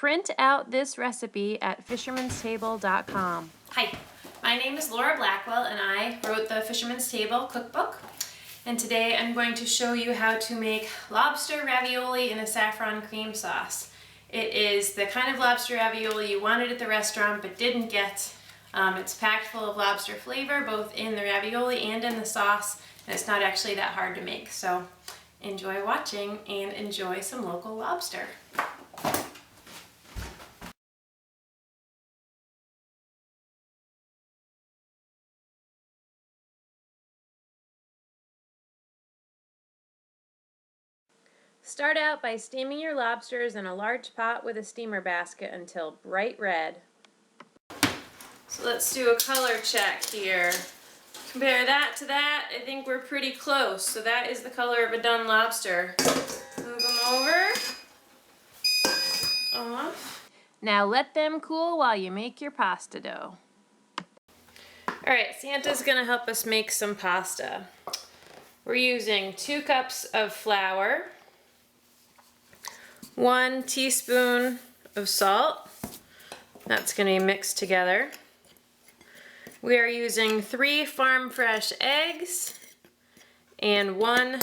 print out this recipe at fishermanstable.com. Hi, my name is Laura Blackwell and I wrote the Fisherman's Table cookbook. And today I'm going to show you how to make lobster ravioli in a saffron cream sauce. It is the kind of lobster ravioli you wanted at the restaurant but didn't get. It's packed full of lobster flavor both in the ravioli and in the sauce, and it's not actually that hard to make. So enjoy watching and enjoy some local lobster. Start out by steaming your lobsters in a large pot with a steamer basket until bright red. So let's do a color check here. Compare that to that. I think we're pretty close. So that is the color of a done lobster. Move them over. Off. Now let them cool while you make your pasta dough. Alright, Santa's gonna help us make some pasta. We're using 2 cups of flour, 1 teaspoon of salt. That's going to be mixed together. We are using 3 farm fresh eggs and 1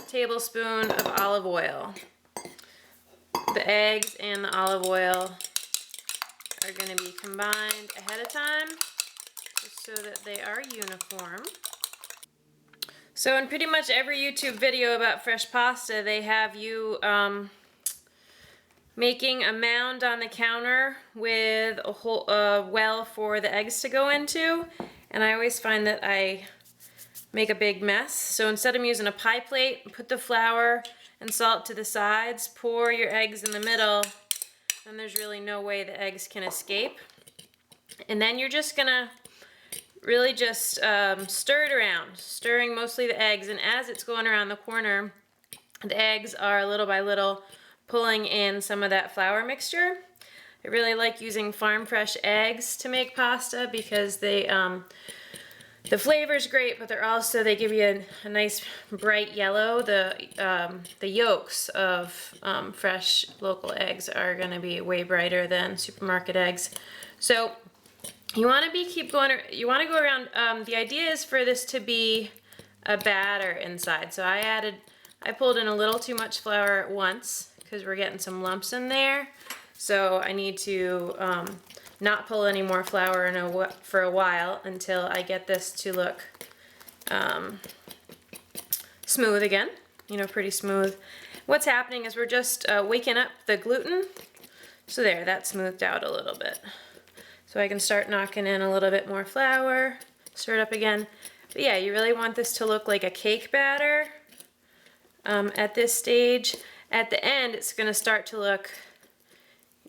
tablespoon of olive oil. The eggs and the olive oil are going to be combined ahead of time just so that they are uniform. So in pretty much every YouTube video about fresh pasta, they have you making a mound on the counter with a whole well for the eggs to go into, and I always find that I make a big mess. So instead I'm using a pie plate, put the flour and salt to the sides, pour your eggs in the middle, and there's really no way the eggs can escape. And then you're just gonna really just stir it around, stirring mostly the eggs, and as it's going around the corner, the eggs are little by little pulling in some of that flour mixture. I really like using farm fresh eggs to make pasta because they the flavor's great, but they give you a nice bright yellow. The yolks of fresh local eggs are going to be way brighter than supermarket eggs. So you want to go around. The idea is for this to be a batter inside. So I pulled in a little too much flour at once because we're getting some lumps in there. So I need to not pull any more flour for a while until I get this to look smooth again, pretty smooth. What's happening is we're just waking up the gluten. So there, that's smoothed out a little bit. So I can start knocking in a little bit more flour, stir it up again. But yeah, you really want this to look like a cake batter at this stage. At the end, it's going to start to look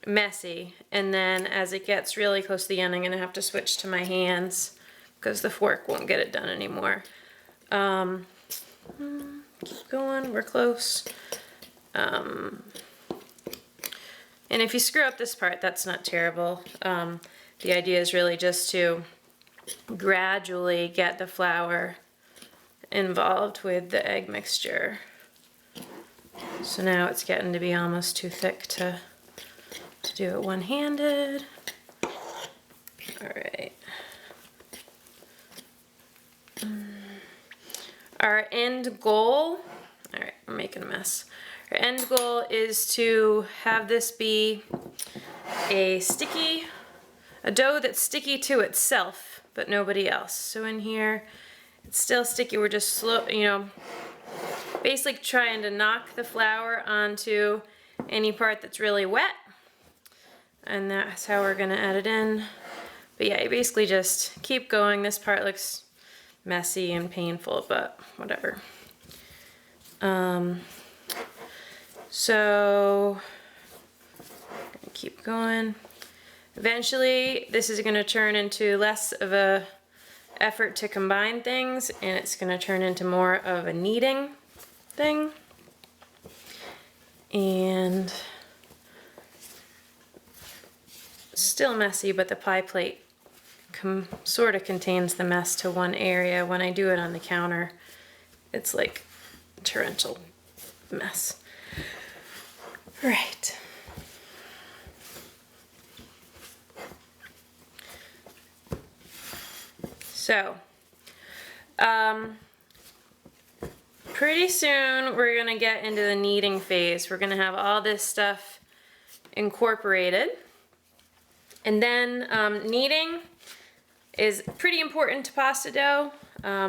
messy, and then as it gets really close to the end, I'm going to have to switch to my hands because the fork won't get it done anymore. Keep going, we're close. And if you screw up this part, that's not terrible. The idea is really just to gradually get the flour involved with the egg mixture. So now it's getting to be almost too thick to do it one-handed. Alright. Our end goal, alright, I'm making a mess. Our end goal is to have this be a dough that's sticky to itself, but nobody else. So in here, it's still sticky. We're just basically trying to knock the flour onto any part that's really wet, and that's how we're going to add it in. But yeah, you basically just keep going. This part looks messy and painful, but whatever. So keep going. Eventually this is going to turn into less of a effort to combine things, and it's going to turn into more of a kneading thing. And still messy, but the pie plate sort of contains the mess to one area. When I do it on the counter, it's like a torrential mess. Right. So, pretty soon we're gonna get into the kneading phase. We're gonna have all this stuff incorporated. And then kneading is pretty important to pasta dough.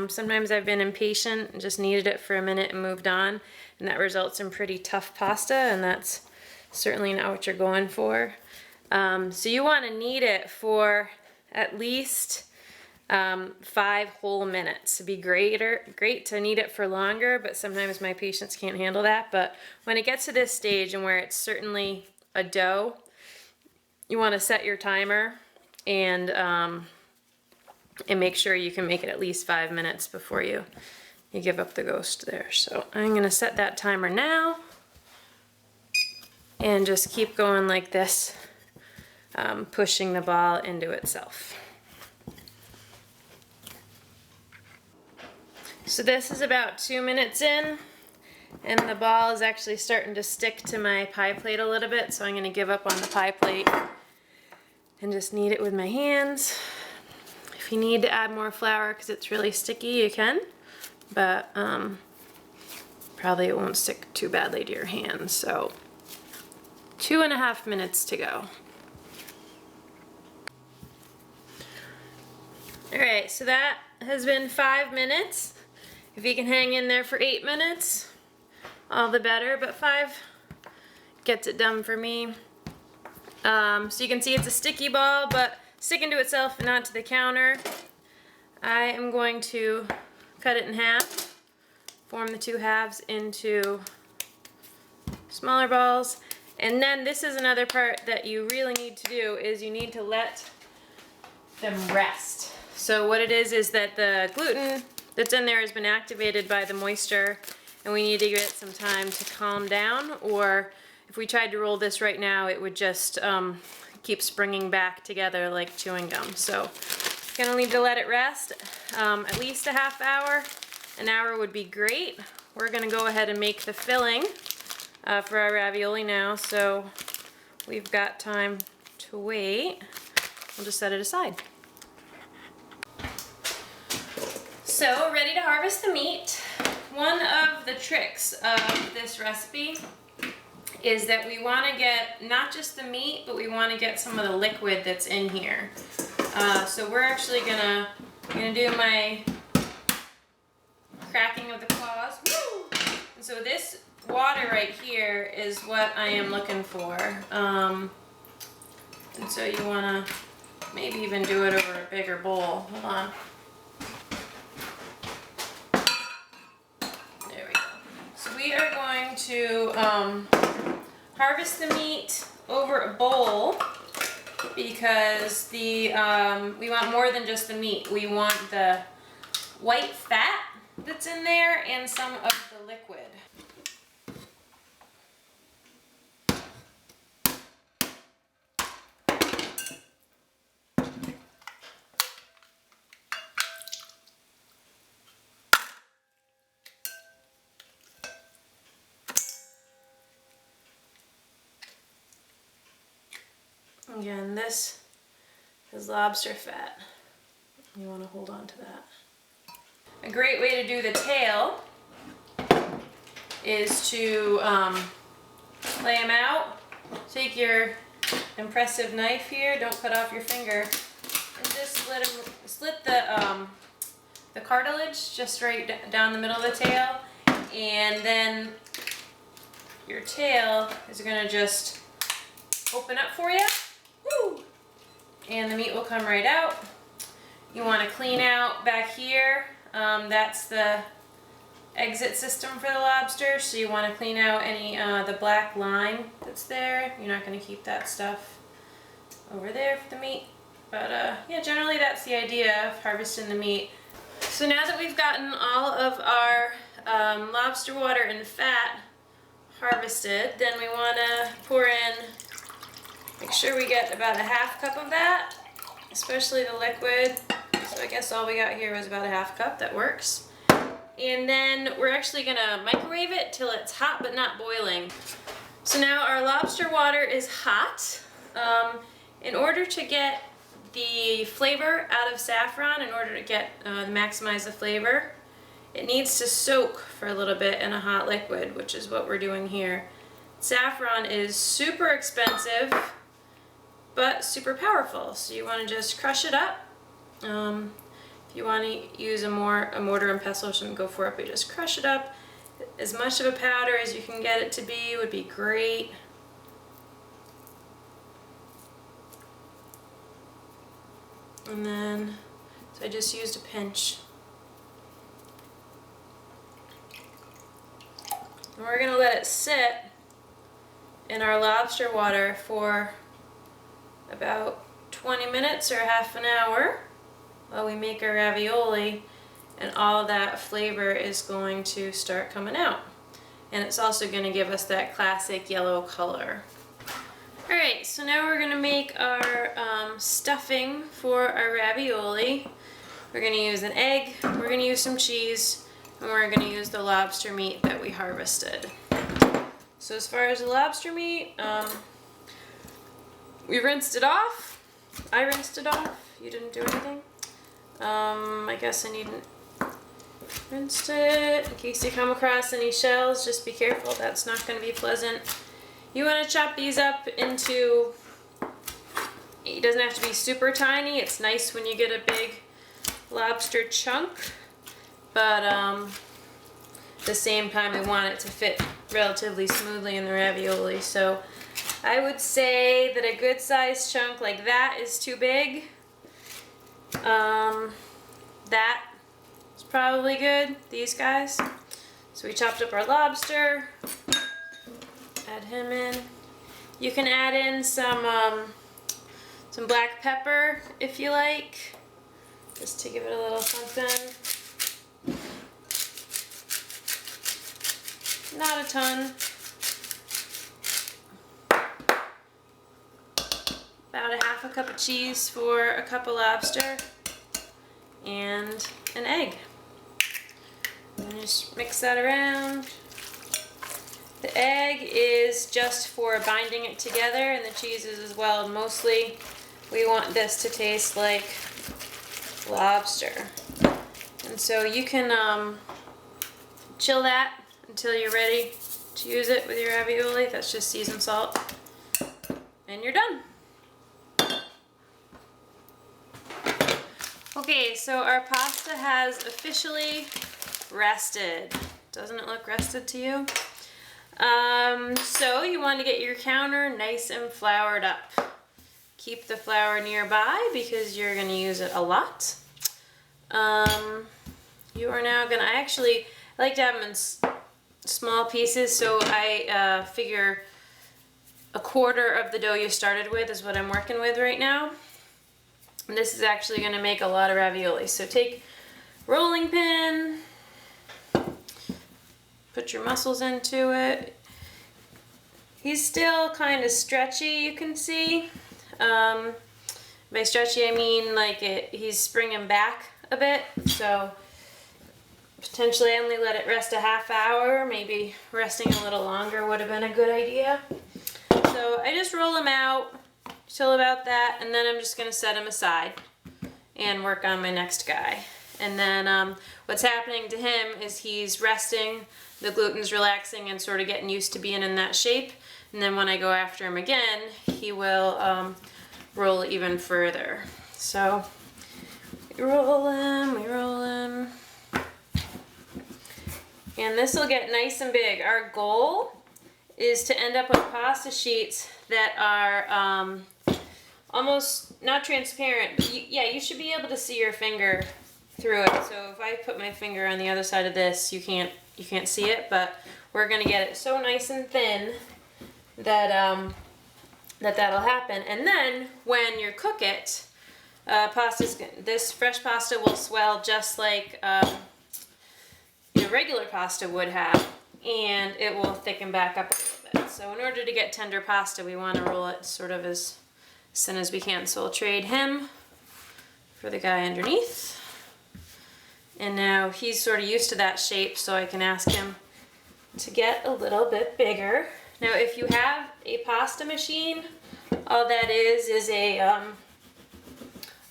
Sometimes I've been impatient and just kneaded it for a minute and moved on, and that results in pretty tough pasta, and that's certainly not what you're going for. So you want to knead it for at least 5 whole minutes. It'd be great to knead it for longer, but sometimes my patients can't handle that. But when it gets to this stage and where it's certainly a dough, you want to set your timer and make sure you can make it at least 5 minutes before you give up the ghost there. So I'm gonna set that timer now and just keep going like this, pushing the ball into itself. So this is about 2 minutes in, and the ball is actually starting to stick to my pie plate a little bit, so I'm gonna give up on the pie plate and just knead it with my hands. If you need to add more flour because it's really sticky, you can, but probably it won't stick too badly to your hands. So 2.5 minutes to go. All right, so that has been 5 minutes. If you can hang in there for 8 minutes, all the better, but 5 gets it done for me. So you can see it's a sticky ball, but sticking to itself and not to the counter. I am going to cut it in half, form the 2 halves into smaller balls, and then this is another part that you really need to do, is you need to let them rest. So what it is that the gluten that's in there has been activated by the moisture, and we need to give it some time to calm down, or if we tried to roll this right now, it would just keep springing back together like chewing gum. So gonna need to let it rest at least a half hour. An hour would be great. We're gonna go ahead and make the filling for our ravioli now, so we've got time to wait. We'll just set it aside. So, ready to harvest the meat. One of the tricks of this recipe is that we want to get not just the meat, but we want to get some of the liquid that's in here. So we're actually gonna do my cracking of the claws. Woo! And so this water right here is what I am looking for. And so you want to maybe even do it over a bigger bowl. Hold on. There we go. So we are going to harvest the meat over a bowl because we want more than just the meat. We want the white fat that's in there and some of the liquid. Again, this is lobster fat. You want to hold on to that. A great way to do the tail is to lay them out. Take your impressive knife here, don't cut off your finger, and just slit the cartilage just right down the middle of the tail, and then your tail is going to just open up for you. Woo! And the meat will come right out. You want to clean out back here. That's the exit system for the lobster, so you want to clean out any the black line that's there. You're not going to keep that stuff over there for the meat. But yeah, generally that's the idea of harvesting the meat. So now that we've gotten all of our lobster water and fat harvested, then we want to pour in, make sure we get about a half cup of that, especially the liquid. So I guess all we got here was about a half cup. That works. And then we're actually gonna microwave it till it's hot but not boiling. So now our lobster water is hot. In order to get the flavor out of saffron in order to get maximize the flavor. It needs to soak for a little bit in a hot liquid, which is what we're doing here. Saffron is super expensive, but super powerful. So you want to just crush it up. If you want to use a mortar and pestle or something, go for it, but just crush it up. As much of a powder as you can get it to be would be great. And then, so I just used a pinch. And we're going to let it sit in our lobster water for about 20 minutes or half an hour while we make our ravioli, and all that flavor is going to start coming out. And it's also going to give us that classic yellow color. Alright, so now we're going to make our stuffing for our ravioli. We're going to use an egg, we're going to use some cheese, and we're going to use the lobster meat that we harvested. So as far as the lobster meat, we rinsed it off. I rinsed it off. You didn't do anything. I guess I needn't rinse it. In case you come across any shells, just be careful. That's not going to be pleasant. You want to chop these up into, it doesn't have to be super tiny. It's nice when you get a big lobster chunk, but at the same time we want it to fit relatively smoothly in the ravioli. So I would say that a good sized chunk like that is too big. That is probably good, these guys. So we chopped up our lobster, add him in. You can add in some black pepper if you like, just to give it a little something. Not a ton. About a half a cup of cheese for a cup of lobster, and an egg. And just mix that around. The egg is just for binding it together, and the cheese is as well. Mostly we want this to taste like lobster. And so you can chill that until you're ready to use it with your ravioli. That's just seasoned salt. And you're done. Okay, so our pasta has officially rested. Doesn't it look rested to you? So you want to get your counter nice and floured up. Keep the flour nearby because you're going to use it a lot. You are now going to, I like to have them in small pieces, so I figure a quarter of the dough you started with is what I'm working with right now. And this is actually going to make a lot of ravioli. So take rolling pin, put your mussels into it. He's still kind of stretchy, you can see. By stretchy I mean like he's springing back a bit. So potentially only let it rest a half hour, maybe resting a little longer would have been a good idea. So I just roll them out till about that, and then I'm just going to set him aside and work on my next guy. And then what's happening to him is he's resting, the gluten's relaxing and sort of getting used to being in that shape. And then when I go after him again, he will roll even further. So we roll him. And this will get nice and big. Our goal is to end up with pasta sheets that are almost not transparent, but you should be able to see your finger through it. So if I put my finger on the other side of this, you can't see it, but we're gonna get it so nice and thin that that'll happen. And then when you cook it, this fresh pasta will swell just like your regular pasta would have, and it will thicken back up a little bit. So in order to get tender pasta, we want to roll it sort of as thin as we can. So we'll trade him for the guy underneath. And now he's sort of used to that shape, so I can ask him to get a little bit bigger. Now if you have a pasta machine, all that is a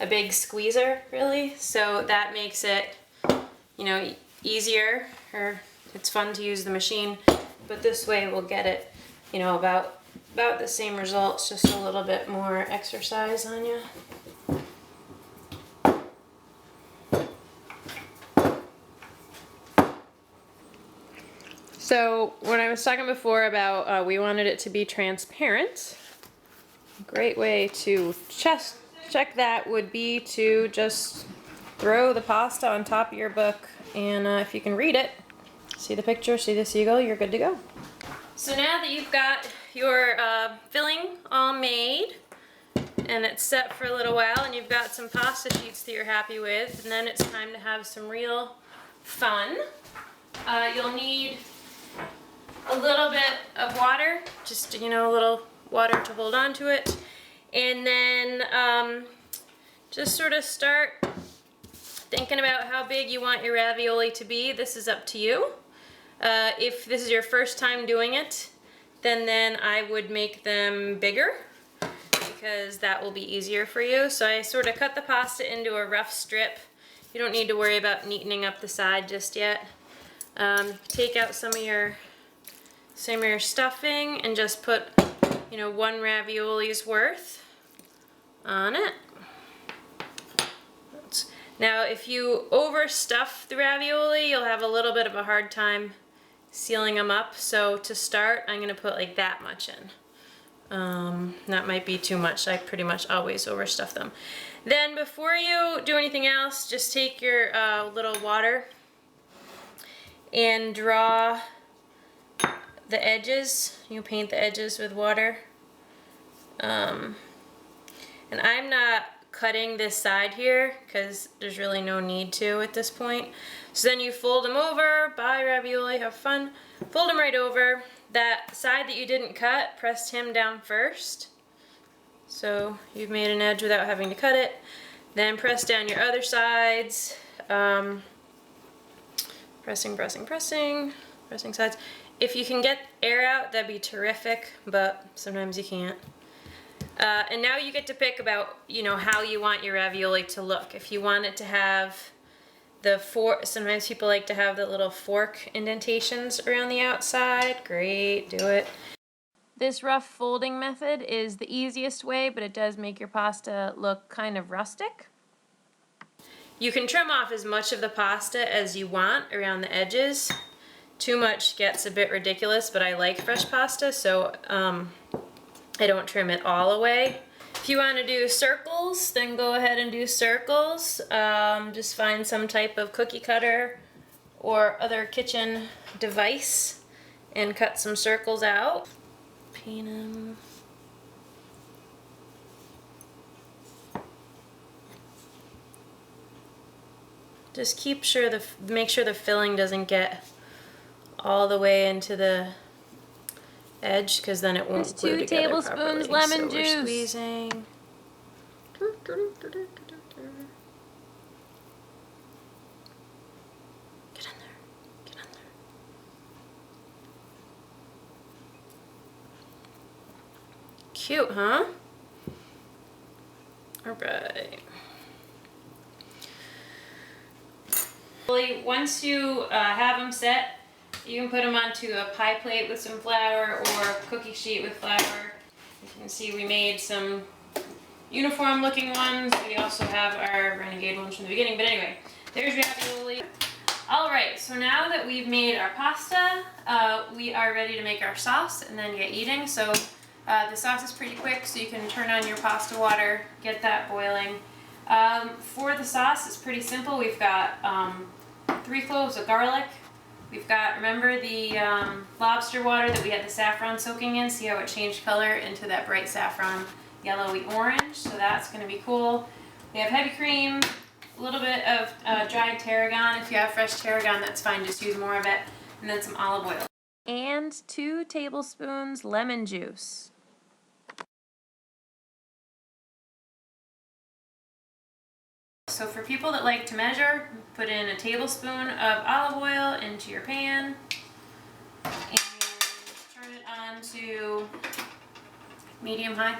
a big squeezer, really. So that makes it, you know, easier, or it's fun to use the machine. But this way we'll get it, you know, about the same results, just a little bit more exercise on you. So when I was talking before about we wanted it to be transparent, a great way to check that would be to just throw the pasta on top of your book, and if you can read it, see the picture, see the seagull, you're good to go. So now that you've got your filling all made and it's set for a little while, and you've got some pasta sheets that you're happy with, and then it's time to have some real fun. You'll need a little bit of water, just, you know, a little water to hold on to it, and then just sort of start thinking about how big you want your ravioli to be. This is up to you. If this is your first time doing it, then I would make them bigger, because that will be easier for you. So I sort of cut the pasta into a rough strip. You don't need to worry about neatening up the side just yet. Take out some of your stuffing and just put, you know, 1 ravioli's worth on it. Now, if you overstuff the ravioli, you'll have a little bit of a hard time sealing them up. So to start, I'm going to put like that much in. That might be too much. I pretty much always overstuff them. Then before you do anything else, just take your little water and draw the edges. You paint the edges with water. And I'm not cutting this side here because there's really no need to at this point. So then you fold them over. Bye ravioli, have fun. Fold them right over. That side that you didn't cut, press him down first. So you've made an edge without having to cut it. Then press down your other sides. Pressing sides. If you can get air out, that'd be terrific, but sometimes you can't. And now you get to pick about, you know, how you want your ravioli to look. If you want it to have the fork, sometimes people like to have the little fork indentations around the outside. Great, do it. This rough folding method is the easiest way, but it does make your pasta look kind of rustic. You can trim off as much of the pasta as you want around the edges. Too much gets a bit ridiculous, but I like fresh pasta, so I don't trim it all away. If you want to do circles, then go ahead and do circles. Just find some type of cookie cutter or other kitchen device and cut some circles out. Paint them. Just make sure the filling doesn't get all the way into the edge, because then it won't glue together properly. 2 tablespoons lemon juice. We're squeezing. Get in there. Get in there. Cute, huh? All right. Once you have them set, you can put them onto a pie plate with some flour or a cookie sheet with flour. You can see we made some uniform looking ones. We also have our renegade ones from the beginning, but anyway, there's ravioli. Alright, so now that we've made our pasta, we are ready to make our sauce and then get eating. So the sauce is pretty quick, so you can turn on your pasta water, get that boiling. For the sauce, it's pretty simple. We've got 3 cloves of garlic. We've got, remember the lobster water that we had the saffron soaking in? See how it changed color into that bright saffron yellowy orange? So that's going to be cool. We have heavy cream, a little bit of dried tarragon. If you have fresh tarragon, that's fine. Just use more of it. And then some olive oil. And 2 tablespoons lemon juice. So for people that like to measure, put in a tablespoon of olive oil into your pan and turn it on to medium-high.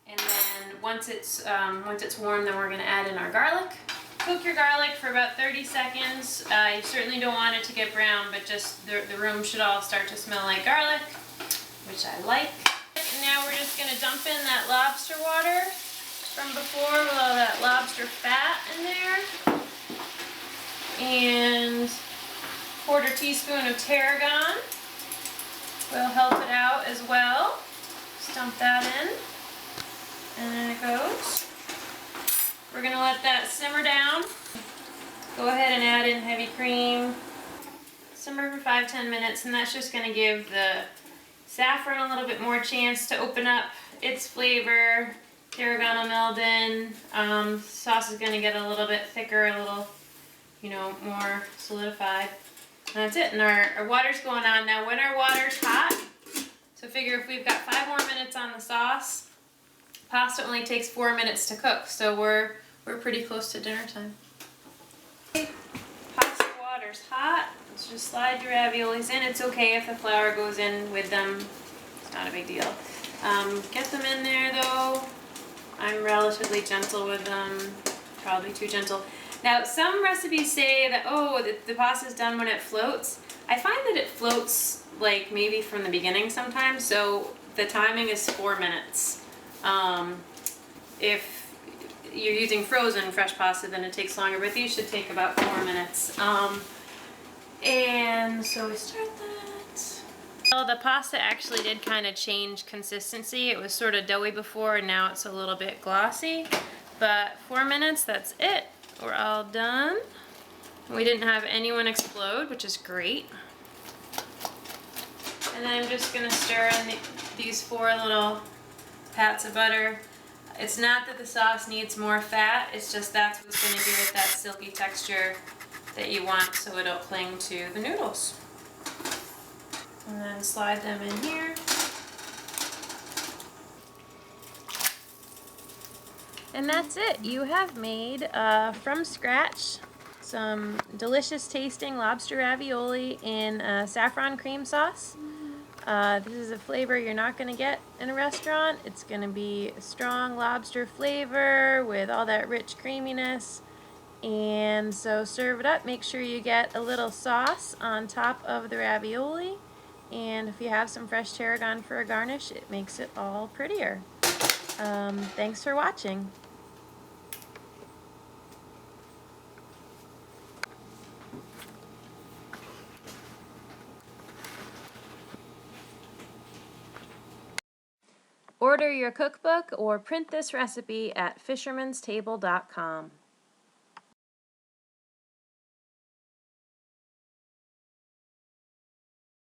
And then once it's warm, then we're gonna add in our garlic. Cook your garlic for about 30 seconds. You certainly don't want it to get brown, but just the room should all start to smell like garlic, which I like. And now we're just gonna dump in that lobster water from before with all that lobster fat in there. And 1/4 teaspoon of tarragon will help it out as well. Just dump that in. And then it goes. We're gonna let that simmer down. Go ahead and add in heavy cream. Simmer for 5-10 minutes, and that's just gonna give the saffron a little bit more chance to open up its flavor. Tarragon will meld in. Sauce is gonna get a little bit thicker, a little, more solidified. And that's it. And our water's going on now. When our water's hot, so figure if we've got 5 more minutes on the sauce, pasta only takes 4 minutes to cook, so we're pretty close to dinner time. Okay, pasta water's hot. Let's just slide your raviolis in. It's okay if the flour goes in with them. It's not a big deal. Get them in there though. I'm relatively gentle with them, probably too gentle. Now some recipes say that, the pasta's done when it floats. I find that it floats like maybe from the beginning sometimes, so the timing is 4 minutes. If you're using frozen fresh pasta, then it takes longer, but these should take about 4 minutes. And so we start that. Well, the pasta actually did kind of change consistency. It was sort of doughy before, and now it's a little bit glossy. But 4 minutes, that's it. We're all done. We didn't have anyone explode, which is great. And then I'm just gonna stir in these 4 little pats of butter. It's not that the sauce needs more fat, it's just that's what's going to give it that silky texture that you want so it'll cling to the noodles. And then slide them in here. And that's it. You have made from scratch some delicious tasting lobster ravioli in saffron cream sauce. This is a flavor you're not going to get in a restaurant. It's going to be a strong lobster flavor with all that rich creaminess. And so serve it up. Make sure you get a little sauce on top of the ravioli. And if you have some fresh tarragon for a garnish, it makes it all prettier. Thanks for watching. Order your cookbook or print this recipe at fishermanstable.com.